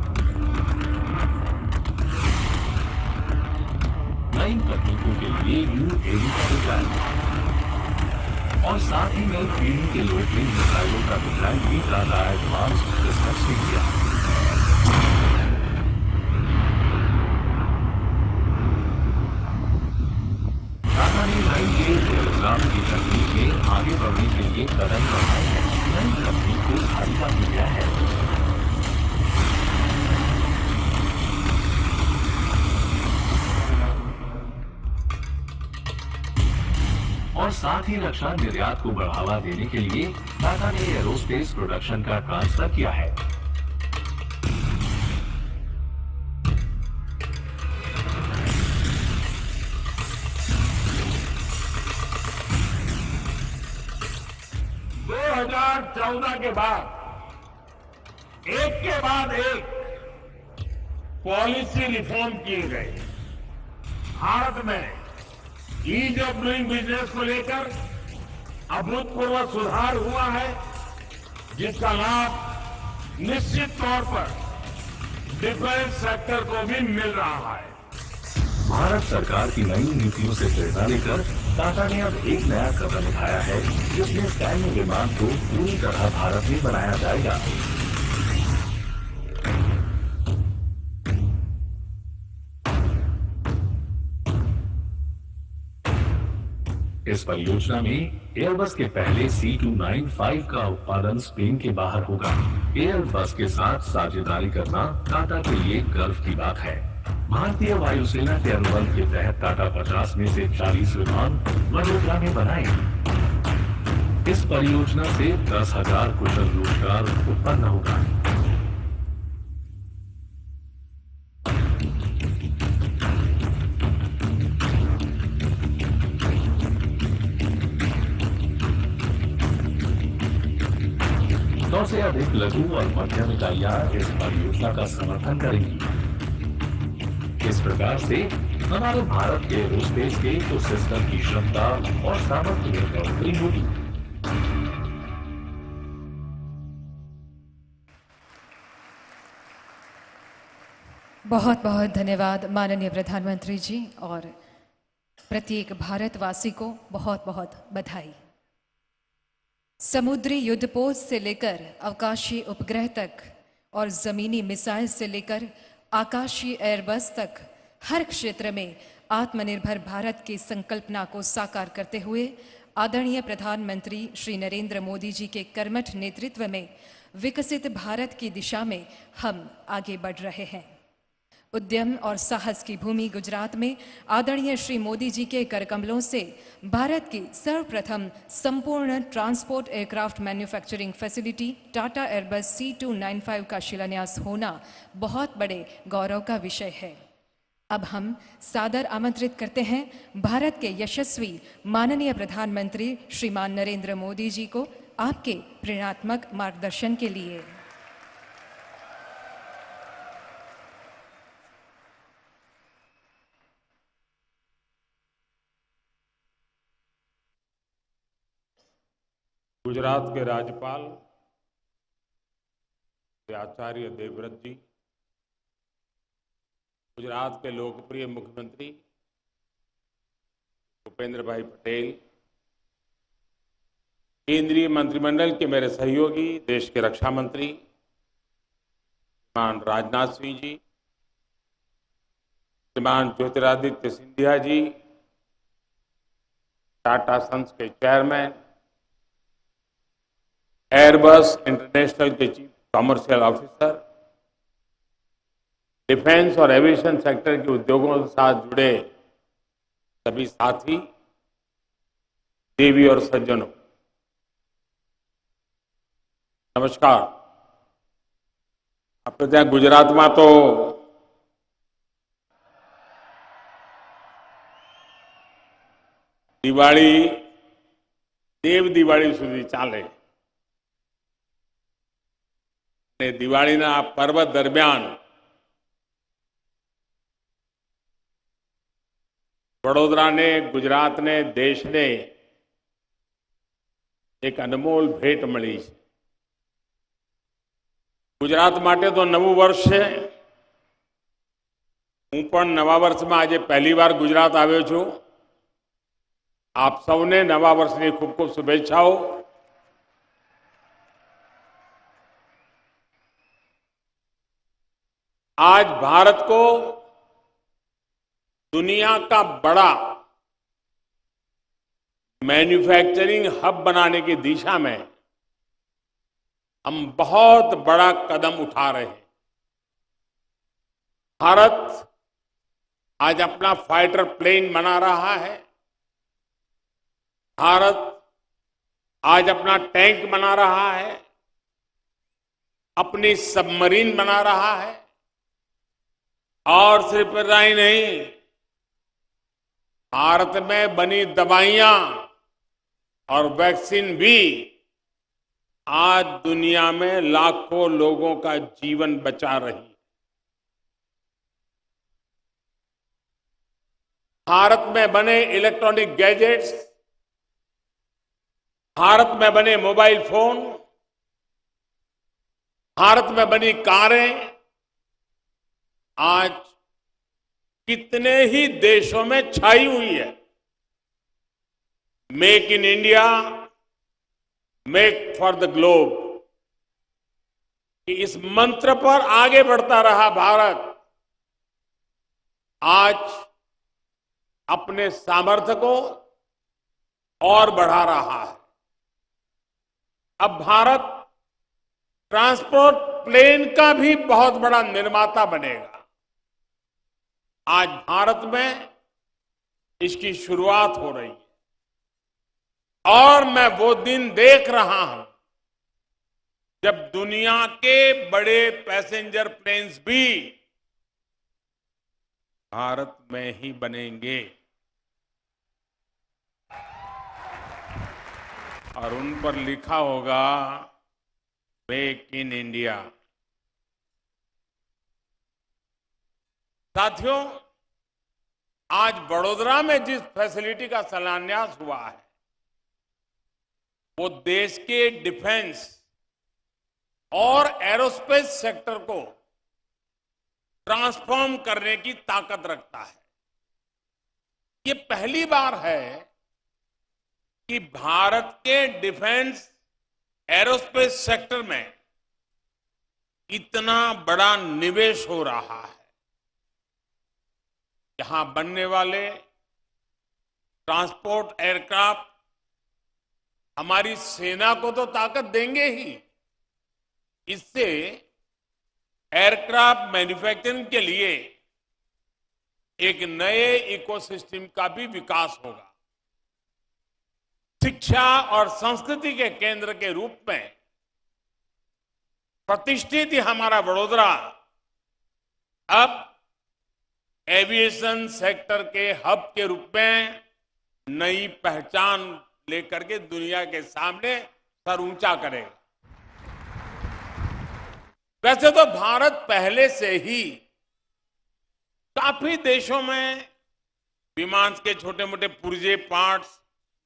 नई तकनीकों के लिए UAV का डिजाइन और साथ ही नई पीढ़ी के लोकल मिसाइलों का डिजाइन भी टाटा एडवांस सिस्टम्स ने किया। टाटा ने नई एयरक्राफ्ट की तकनीक में आगे बढ़ने के लिए कदम बढ़ाए हैं। नई तकनीक को धारिता दिया है और साथ ही रक्षा निर्यात को बढ़ावा देने के लिए टाटा ने एरोस्पेस प्रोडक्शन का ट्रांसफर किया है। के बाद एक पॉलिसी रिफॉर्म किए गए। भारत में ईज ऑफ डूइंग बिजनेस को लेकर अभूतपूर्व सुधार हुआ है, जिसका लाभ निश्चित तौर पर डिफेंस सेक्टर को भी मिल रहा है। भारत सरकार की नई नीतियों से प्रेरणा लेकर टाटा ने अब एक नया कदम उठाया है, जिसमें सैन्य विमान को पूरी तरह भारत में बनाया जाएगा। इस परियोजना में एयरबस के पहले C295 का उत्पादन स्पेन के बाहर होगा। एयरबस के साथ साझेदारी करना टाटा के लिए गर्व की बात है। भारतीय वायुसेना के अनुबंध के तहत टाटा 50 में से 40 विमान वडोदरा में बनाएंगे। इस परियोजना से 10,000 कुशल रोजगार उत्पन्न होगा। सौ से अधिक लघु और मध्यम इकाइयां इस परियोजना का समर्थन करेंगी। इस प्रकार से हमारे भारत के एरोस्पेस के इकोसिस्टम की क्षमता और सामर्थ्य में बढ़ोतरी होगी। बहुत बहुत धन्यवाद माननीय प्रधानमंत्री जी, और प्रत्येक भारतवासी को बहुत बहुत बधाई। समुद्री युद्धपोत से लेकर अवकाशीय उपग्रह तक और जमीनी मिसाइल से लेकर आकाशीय एयरबस तक हर क्षेत्र में आत्मनिर्भर भारत की संकल्पना को साकार करते हुए आदरणीय प्रधानमंत्री श्री नरेंद्र मोदी जी के कर्मठ नेतृत्व में विकसित भारत की दिशा में हम आगे बढ़ रहे हैं। उद्यम और साहस की भूमि गुजरात में आदरणीय श्री मोदी जी के करकमलों से भारत की सर्वप्रथम संपूर्ण transport aircraft manufacturing facility Tata Airbus C295 का शिलान्यास होना बहुत बड़े गौरव का विषय है। अब हम सादर आमंत्रित करते हैं भारत के यशस्वी माननीय प्रधानमंत्री श्रीमान नरेंद्र मोदी जी को आपके प्रेरणात्मक मार्गदर्शन के लिए। गुजरात के राज्यपाल श्री आचार्य देवव्रत जी, गुजरात के लोकप्रिय मुख्यमंत्री भूपेंद्र भाई पटेल, केंद्रीय मंत्रिमंडल के मेरे सहयोगी देश के रक्षा मंत्री श्रीमान राजनाथ सिंह जी, श्रीमान ज्योतिरादित्य सिंधिया जी, टाटा सन्स के चेयरमैन, एयरबस इंटरनेशनल के चीफ कमर्शियल ऑफिसर, डिफेंस और एविएशन सेक्टर के उद्योगों के साथ जुड़े सभी साथी, देवी और सज्जनों, नमस्कार। આપણે ત્યાં ગુજરાતમાં તો દિવાળી દેવ દિવાળી સુધી ચાલે અને દિવાળીના આ પર્વ દરમિયાન વડોદરાને, ગુજરાતને, દેશને એક અનમોલ ભેટ મળી છે। गुजरात માટે તો નવું વર્ષ છે। હું પણ નવા વર્ષમાં આજે પહેલી વાર ગુજરાત આવ્યો છું। આપ સૌને નવા વર્ષની ખૂબ ખૂબ શુભેચ્છાઓ। आज भारत को दुनिया का बड़ा मैन्युफैक्चरिंग हब बनाने की दिशा में हम बहुत बड़ा कदम उठा रहे हैं। भारत आज अपना फाइटर प्लेन बना रहा है, भारत आज अपना टैंक बना रहा है, अपनी सबमरीन बना रहा है, और सिर्फ इतना ही नहीं, भारत में बनी दवाइयां और वैक्सीन भी आज दुनिया में लाखों लोगों का जीवन बचा रही है। भारत में बने इलेक्ट्रॉनिक गैजेट्स, भारत में बने मोबाइल फोन, भारत में बनी कारें आज कितने ही देशों में छाई हुई है। Make in India, make for the globe, इस मंत्र पर आगे बढ़ता रहा भारत आज अपने सामर्थ्य को और बढ़ा रहा है। अब भारत ट्रांसपोर्ट प्लेन का भी बहुत बड़ा निर्माता बनेगा। आज भारत में इसकी शुरुआत हो रही है और मैं वो दिन देख रहा हूं जब दुनिया के बड़े पैसेंजर प्लेन्स भी भारत में ही बनेंगे और उन पर लिखा होगा मेक इन इंडिया। साथियों, आज वडोदरा में जिस फैसिलिटी का शिलान्यास हुआ है वो देश के डिफेंस और एरोस्पेस सेक्टर को ट्रांसफॉर्म करने की ताकत रखता है। ये पहली बार है कि भारत के डिफेंस एरोस्पेस सेक्टर में इतना बड़ा निवेश हो रहा है। यहां बनने वाले ट्रांसपोर्ट एयरक्राफ्ट हमारी सेना को तो ताकत देंगे ही, इससे एयरक्राफ्ट मैन्युफैक्चरिंग के लिए एक नए इकोसिस्टम का भी विकास होगा। शिक्षा और संस्कृति के केंद्र के रूप में प्रतिष्ठित हमारा वडोदरा अब एविएशन सेक्टर के हब के रूप में नई पहचान लेकर के दुनिया के सामने सर ऊंचा करेगा। वैसे तो भारत पहले से ही काफी देशों में विमान के छोटे मोटे पुर्जे पार्ट्स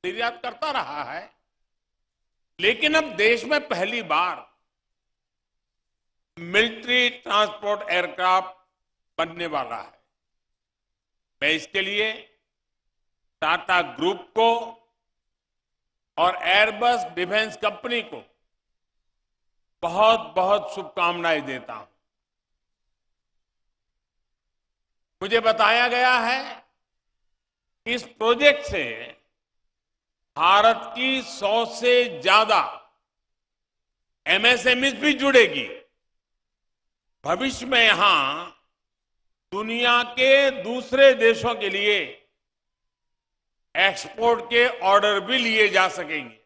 निर्यात करता रहा है, लेकिन अब देश में पहली बार मिलिट्री ट्रांसपोर्ट एयरक्राफ्ट बनने वाला है। मैं इसके लिए टाटा ग्रुप को और एयरबस डिफेंस कंपनी को बहुत बहुत शुभकामनाएं देता हूं। मुझे बताया गया है कि इस प्रोजेक्ट से भारत की 100 से ज्यादा एमएसएमई भी जुड़ेगी। भविष्य में यहां दुनिया के दूसरे देशों के लिए एक्सपोर्ट के ऑर्डर भी लिए जा सकेंगे।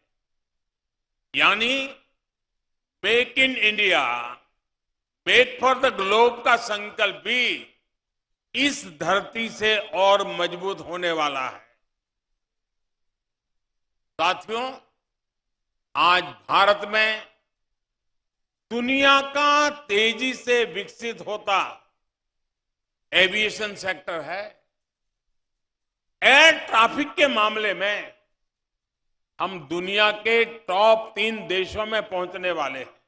यानी make in India, make for the globe का संकल्प भी इस धरती से और मजबूत होने वाला है। साथियों, आज भारत में दुनिया का तेजी से विकसित होता एविएशन सेक्टर है। एयर ट्रैफिक के मामले में हम दुनिया के टॉप 3 देशों में पहुंचने वाले हैं।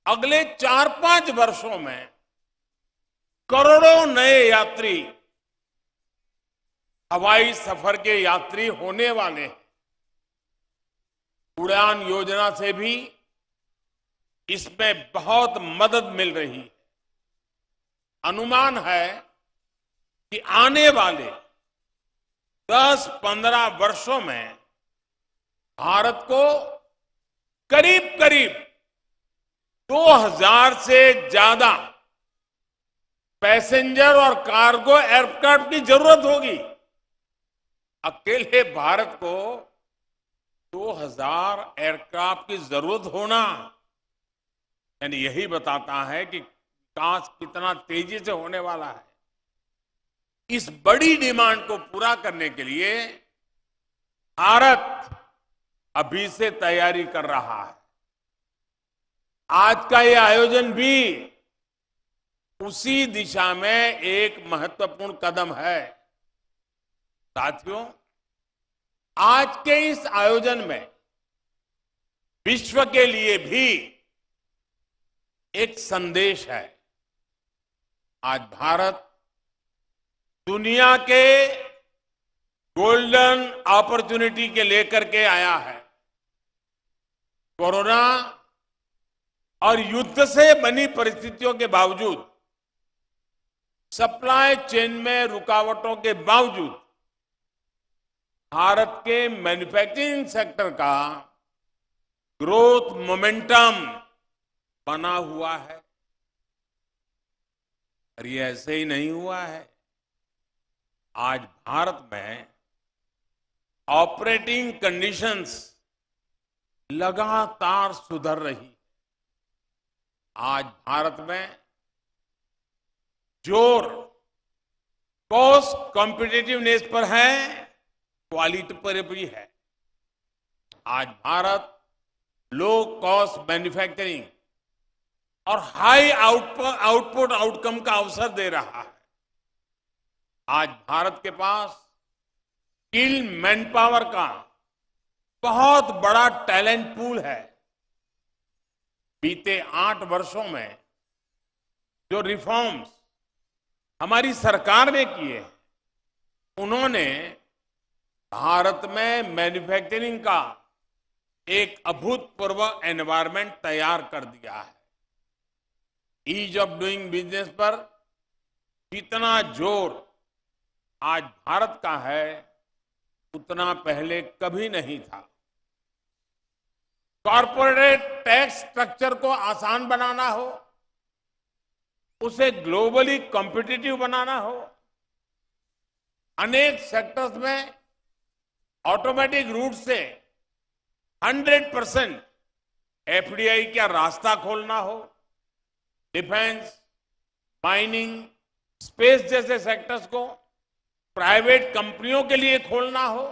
अगले 4-5 वर्षों में करोड़ों नए यात्री हवाई सफर के यात्री होने वाले हैं। उड़ान योजना से भी इसमें बहुत मदद मिल रही है। अनुमान है कि आने वाले 10-15 वर्षों में भारत को करीब करीब 2000 से ज्यादा पैसेंजर और कार्गो एयरक्राफ्ट की जरूरत होगी। अकेले भारत को 2000 एयरक्राफ्ट की जरूरत होना यानी यही बताता है कि विकास कितना तेजी से होने वाला है। इस बड़ी डिमांड को पूरा करने के लिए भारत अभी से तैयारी कर रहा है। आज का ये आयोजन भी उसी दिशा में एक महत्वपूर्ण कदम है। साथियों, आज के इस आयोजन में विश्व के लिए भी एक संदेश है। आज भारत दुनिया के गोल्डन अपॉर्चुनिटी के लेकर के आया है। कोरोना और युद्ध से बनी परिस्थितियों के बावजूद, सप्लाई चेन में रुकावटों के बावजूद भारत के मैन्युफैक्चरिंग सेक्टर का ग्रोथ मोमेंटम बना हुआ है। और ये ऐसे ही नहीं हुआ है। आज भारत में ऑपरेटिंग कंडीशंस लगातार सुधर रही है। आज भारत में जोर कॉस्ट कॉम्पिटिटिवनेस पर है, क्वालिटी पर भी है। आज भारत लो कॉस्ट मैन्युफैक्चरिंग और हाई आउटपुट आउटकम का अवसर दे रहा है। आज भारत के पास स्किल मैन पावर का बहुत बड़ा टैलेंट पूल है। बीते 8 वर्षों में जो रिफॉर्म्स हमारी सरकार ने किए, उन्होंने भारत में मैन्युफैक्चरिंग का एक अभूतपूर्व एनवायरनमेंट तैयार कर दिया है। ईज ऑफ डूइंग बिजनेस पर जितना जोर आज भारत का है, उतना पहले कभी नहीं था। कॉर्पोरेट टैक्स स्ट्रक्चर को आसान बनाना हो, उसे ग्लोबली कॉम्पिटिटिव बनाना हो, अनेक सेक्टर्स में ऑटोमेटिक रूट से 100% एफडीआई का रास्ता खोलना हो, डिफेंस, माइनिंग, स्पेस जैसे सेक्टर्स को प्राइवेट कंपनियों के लिए खोलना हो,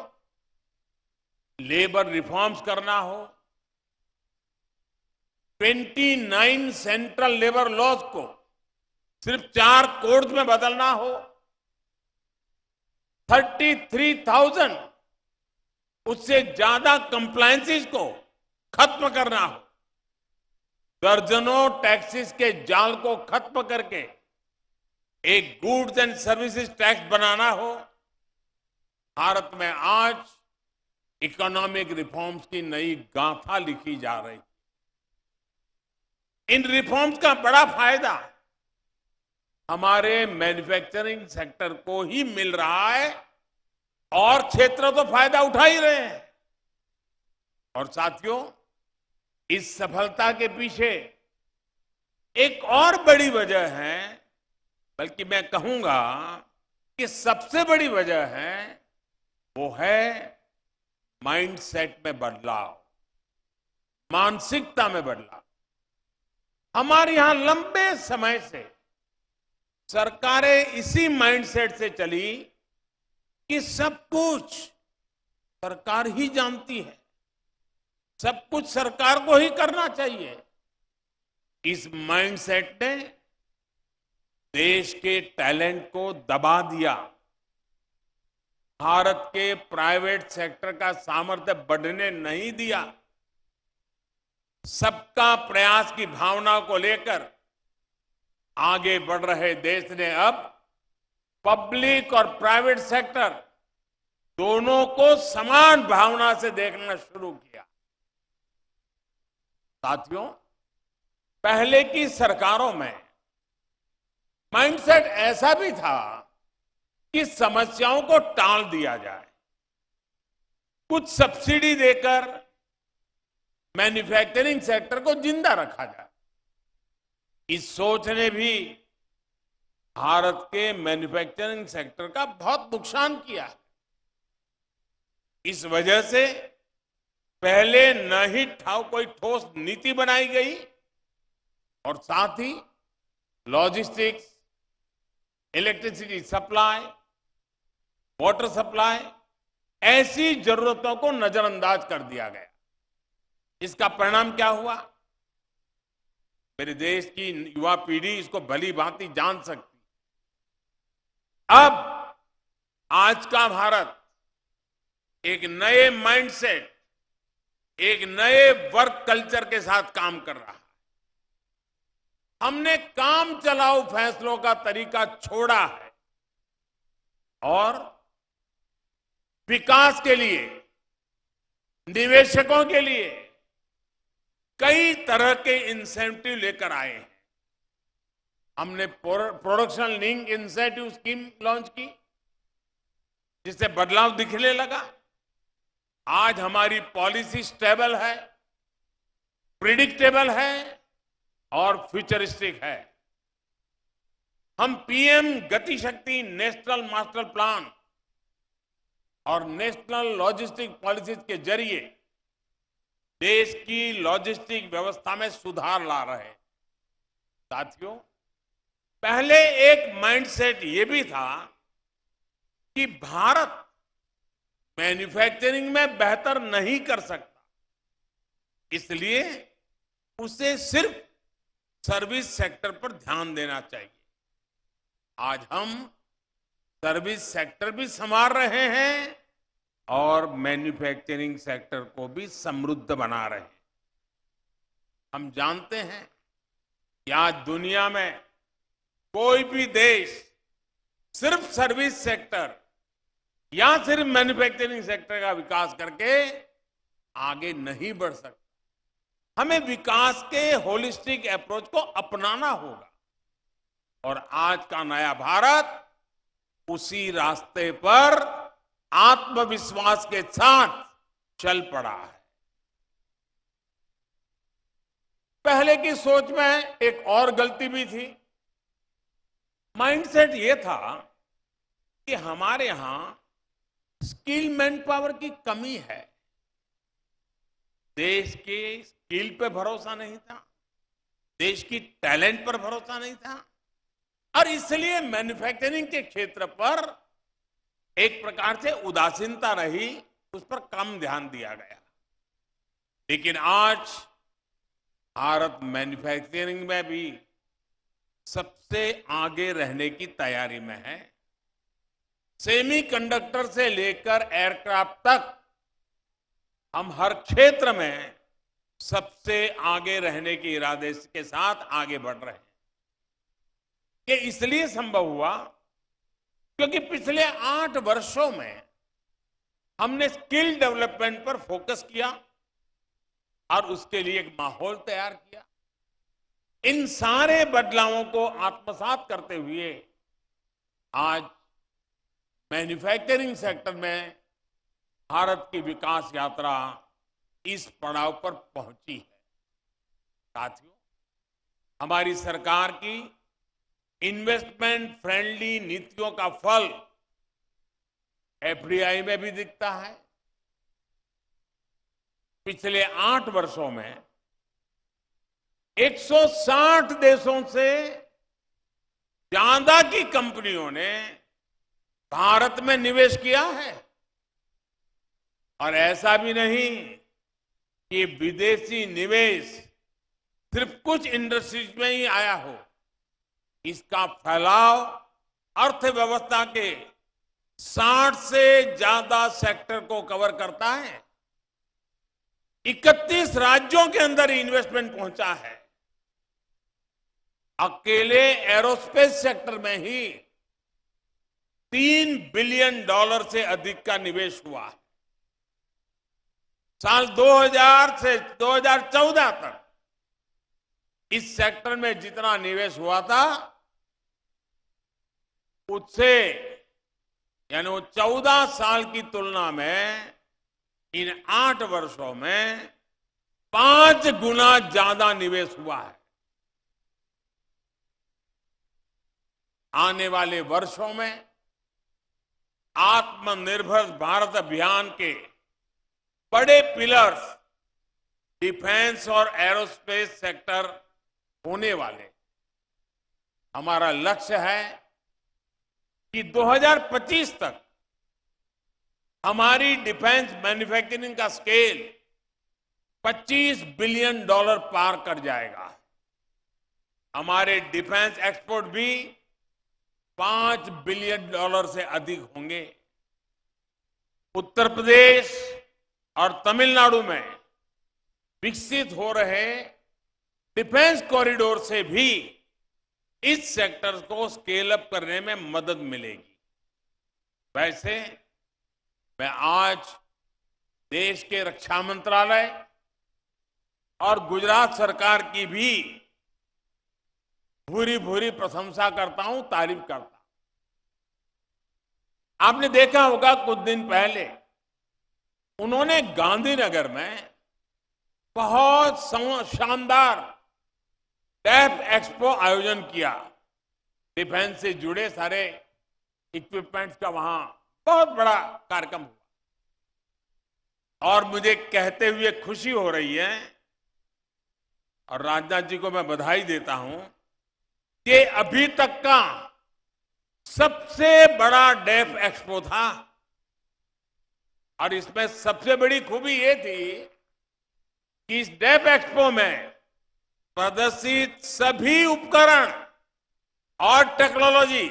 लेबर रिफॉर्म्स करना हो, 29 सेंट्रल लेबर लॉज को सिर्फ 4 कोड्स में बदलना हो, 33,000 उससे ज्यादा कंप्लायंसेस को खत्म करना हो, दर्जनों टैक्सेस के जाल को खत्म करके एक गुड्स एंड सर्विसेज टैक्स बनाना हो। भारत में आज इकोनॉमिक रिफॉर्म्स की नई गाथा लिखी जा रही। इन रिफॉर्म्स का बड़ा फायदा हमारे मैन्युफैक्चरिंग सेक्टर को ही मिल रहा है, और क्षेत्र तो फायदा उठा ही रहे हैं। और साथियों, इस सफलता के पीछे एक और बड़ी वजह है, बल्कि मैं कहूंगा कि सबसे बड़ी वजह है, वो है माइंडसेट में बदलाव, मानसिकता में बदलाव। हमारे यहां लंबे समय से सरकारें इसी माइंडसेट से चली कि सब कुछ सरकार ही जानती है, सब कुछ सरकार को ही करना चाहिए। इस माइंडसेट ने देश के टैलेंट को दबा दिया, भारत के प्राइवेट सेक्टर का सामर्थ्य बढ़ने नहीं दिया। सबका प्रयास की भावना को लेकर आगे बढ़ रहे देश ने अब पब्लिक और प्राइवेट सेक्टर दोनों को समान भावना से देखना शुरू किया। साथियों, पहले की सरकारों में माइंडसेट ऐसा भी था कि समस्याओं को टाल दिया जाए, कुछ सब्सिडी देकर मैन्युफैक्चरिंग सेक्टर को जिंदा रखा जाए। इस सोच ने भी भारत के मैन्युफैक्चरिंग सेक्टर का बहुत नुकसान किया है। इस वजह से पहले न ही कोई ठोस नीति बनाई गई, और साथ ही logistics, electricity supply, water supply, ऐसी जरूरतों को नजरअंदाज कर दिया गया। इसका परिणाम क्या हुआ? मेरे देश की युवा पीढ़ी इसको भली भांति जान सकती। अब आज का भारत एक नए माइंडसेट, एक नए वर्क कल्चर के साथ काम कर रहा है। हमने काम चलाओ फैसलों का तरीका छोड़ा है और विकास के लिए, निवेशकों के लिए कई तरह के इंसेंटिव लेकर आए हैं। हमने production link incentive scheme launch की, जिससे बदलाव दिखने लगा। आज हमारी पॉलिसी स्टेबल है, प्रिडिक्टेबल है और फ्यूचरिस्टिक है। हम पीएम गति शक्ति नेशनल मास्टर प्लान और नेशनल लॉजिस्टिक पॉलिसीज के जरिए देश की लॉजिस्टिक व्यवस्था में सुधार ला रहे हैं। साथियों, पहले एक माइंडसेट ये भी था कि भारत मैन्युफैक्चरिंग में बेहतर नहीं कर सकता, इसलिए उसे सिर्फ सर्विस सेक्टर पर ध्यान देना चाहिए। आज हम सर्विस सेक्टर भी संभाल रहे हैं और मैन्युफैक्चरिंग सेक्टर को भी समृद्ध बना रहे हैं। हम जानते हैं कि आज दुनिया में कोई भी देश सिर्फ सर्विस सेक्टर या सिर्फ मैन्युफैक्चरिंग सेक्टर का विकास करके आगे नहीं बढ़ सकता। हमें विकास के होलिस्टिक अप्रोच को अपनाना होगा और आज का नया भारत उसी रास्ते पर आत्मविश्वास के साथ चल पड़ा है। पहले की सोच में एक और गलती भी थी। माइंडसेट ये था कि हमारे यहां स्किल मैन पावर की कमी है, देश के स्किल पे भरोसा नहीं था, देश की टैलेंट पर भरोसा नहीं था और इसलिए मैन्युफैक्चरिंग के क्षेत्र पर एक प्रकार से उदासीनता रही, उस पर कम ध्यान दिया गया। लेकिन आज भारत मैन्युफैक्चरिंग में भी सबसे आगे रहने की तैयारी में है। सेमीकंडक्टर से लेकर एयरक्राफ्ट तक हम हर क्षेत्र में सबसे आगे रहने के इरादे के साथ आगे बढ़ रहे हैं। ये इसलिए संभव हुआ क्योंकि पिछले 8 वर्षों में हमने स्किल डेवलपमेंट पर फोकस किया और उसके लिए एक माहौल तैयार किया। इन सारे बदलावों को आत्मसात करते हुए आज मैन्युफैक्चरिंग सेक्टर में भारत की विकास यात्रा इस पड़ाव पर पहुंची है। साथियों, हमारी सरकार की इन्वेस्टमेंट फ्रेंडली नीतियों का फल एफडीआई में भी दिखता है। पिछले 8 वर्षों में 160 देशों से ज्यादा की कंपनियों ने भारत में निवेश किया है। और ऐसा भी नहीं कि विदेशी निवेश सिर्फ कुछ इंडस्ट्रीज में ही आया हो, इसका फैलाव अर्थव्यवस्था के 60 से ज्यादा सेक्टर को कवर करता है। 31 राज्यों के अंदर इन्वेस्टमेंट पहुंचा है। अकेले एरोस्पेस सेक्टर में ही $3 बिलियन से अधिक का निवेश हुआ है। साल 2000 से 2014 तक इस सेक्टर में जितना निवेश हुआ था उससे यानी वो 14 साल की तुलना में इन 8 वर्षों में 5 गुना ज्यादा निवेश हुआ है। आने वाले वर्षों में आत्मनिर्भर भारत अभियान के बड़े पिलर्स डिफेंस और एरोस्पेस सेक्टर होने वाले। हमारा लक्ष्य है कि 2025 तक हमारी डिफेंस मैन्युफैक्चरिंग का स्केल $25 बिलियन पार कर जाएगा। हमारे डिफेंस एक्सपोर्ट भी $5 बिलियन से अधिक होंगे। उत्तर प्रदेश और तमिलनाडु में विकसित हो रहे डिफेंस कॉरिडोर से भी इस सेक्टर को स्केल अप करने में मदद मिलेगी। वैसे मैं आज देश के रक्षा मंत्रालय और गुजरात सरकार की भी भूरी भूरी प्रशंसा करता हूं, तारीफ करता हूं। आपने देखा होगा कुछ दिन पहले उन्होंने गांधीनगर में बहुत शानदार डेफ एक्सपो आयोजन किया। डिफेंस से जुड़े सारे इक्विपमेंट्स का वहां बहुत बड़ा कार्यक्रम हुआ और मुझे कहते हुए खुशी हो रही है और राजनाथ जी को मैं बधाई देता हूं कि अभी तक का सबसे बड़ा डेफ एक्सपो था और इसमें सबसे बड़ी खूबी ये थी कि इस डेफ एक्सपो में प्रदर्शित सभी उपकरण और टेक्नोलॉजी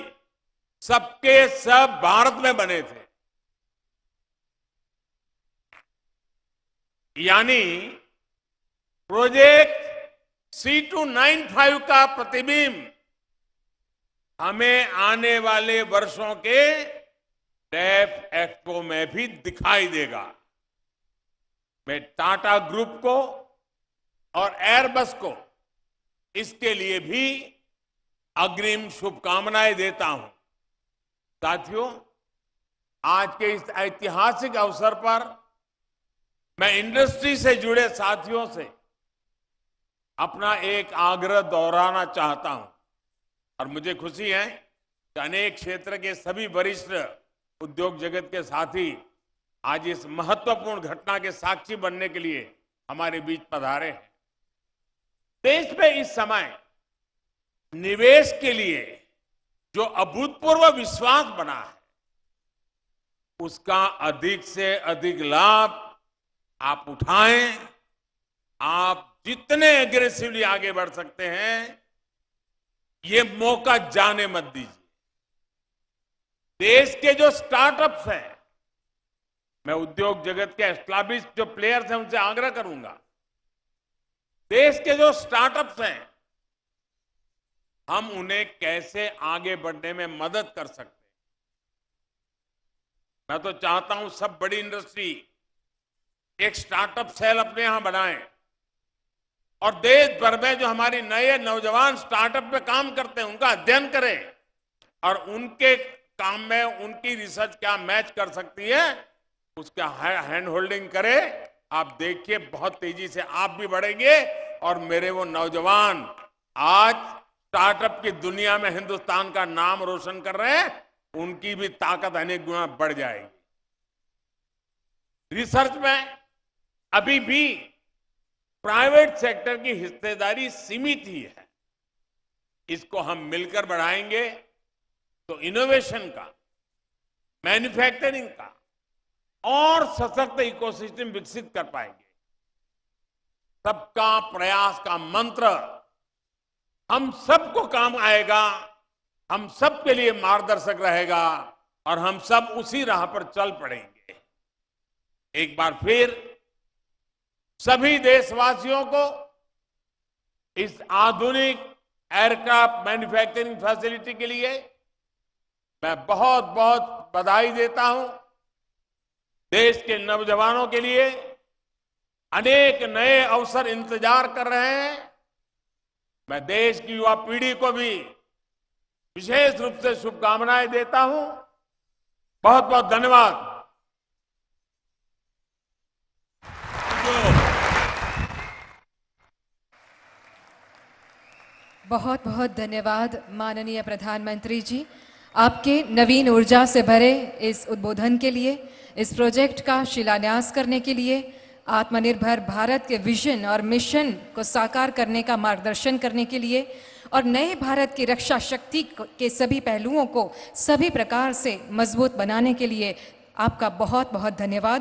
सबके सब भारत में बने थे। यानी प्रोजेक्ट C295 का प्रतिबिंब हमें आने वाले वर्षों के डेफ एक्सपो में भी दिखाई देगा। मैं टाटा ग्रुप को और एयरबस को इसके लिए भी अग्रिम शुभकामनाएं देता हूं। साथियों, आज के इस ऐतिहासिक अवसर पर मैं इंडस्ट्री से जुड़े साथियों से अपना एक आग्रह दोहराना चाहता हूं और मुझे खुशी है कि अनेक क्षेत्र के सभी वरिष्ठ उद्योग जगत के साथी आज इस महत्वपूर्ण घटना के साक्षी बनने के लिए हमारे बीच पधारे हैं। देश में इस समय निवेश के लिए जो अभूतपूर्व विश्वास बना है उसका अधिक से अधिक लाभ आप उठाएं। आप जितने एग्रेसिवली आगे बढ़ सकते हैं ये मौका जाने मत दीजिए। देश के जो स्टार्टअप्स हैं, मैं उद्योग जगत के एस्टैब्लिश्ड जो प्लेयर्स हैं उनसे आग्रह करूंगा, देश के जो स्टार्टअप्स हैं हम उन्हें कैसे आगे बढ़ने में मदद कर सकते हैं। मैं तो चाहता हूं सब बड़ी इंडस्ट्री एक स्टार्टअप सेल अपने यहां बनाएं और देश भर में जो हमारी नए नौजवान स्टार्टअप पे काम करते हैं उनका अध्ययन करें और उनके काम में उनकी रिसर्च क्या मैच कर सकती है उसका हैंड होल्डिंग करें। आप देखिए बहुत तेजी से आप भी बढ़ेंगे और मेरे वो नौजवान आज स्टार्टअप की दुनिया में हिंदुस्तान का नाम रोशन कर रहे हैं, उनकी भी ताकत अनेक गुना बढ़ जाएगी। रिसर्च में अभी भी प्राइवेट सेक्टर की हिस्सेदारी सीमित ही है। इसको हम मिलकर बढ़ाएंगे तो इनोवेशन का, मैन्युफैक्चरिंग का और सशक्त इकोसिस्टम विकसित कर पाएंगे। सबका प्रयास का मंत्र हम सबको काम आएगा, हम सबके लिए मार्गदर्शक रहेगा और हम सब उसी राह पर चल पड़ेंगे। एक बार फिर सभी देशवासियों को इस आधुनिक एयरक्राफ्ट मैन्युफैक्चरिंग फैसिलिटी के लिए मैं बहुत बहुत बधाई देता हूं। देश के नौजवानों के लिए अनेक नए अवसर इंतजार कर रहे हैं। मैं देश की युवा पीढ़ी को भी विशेष रूप से शुभकामनाएं देता हूं। बहुत बहुत धन्यवाद। बहुत बहुत धन्यवाद माननीय प्रधानमंत्री जी, आपके नवीन ऊर्जा से भरे इस उद्बोधन के लिए, इस प्रोजेक्ट का शिलान्यास करने के लिए, आत्मनिर्भर भारत के विजन और मिशन को साकार करने का मार्गदर्शन करने के लिए और नए भारत की रक्षा शक्ति के सभी पहलुओं को सभी प्रकार से मजबूत बनाने के लिए आपका बहुत बहुत धन्यवाद।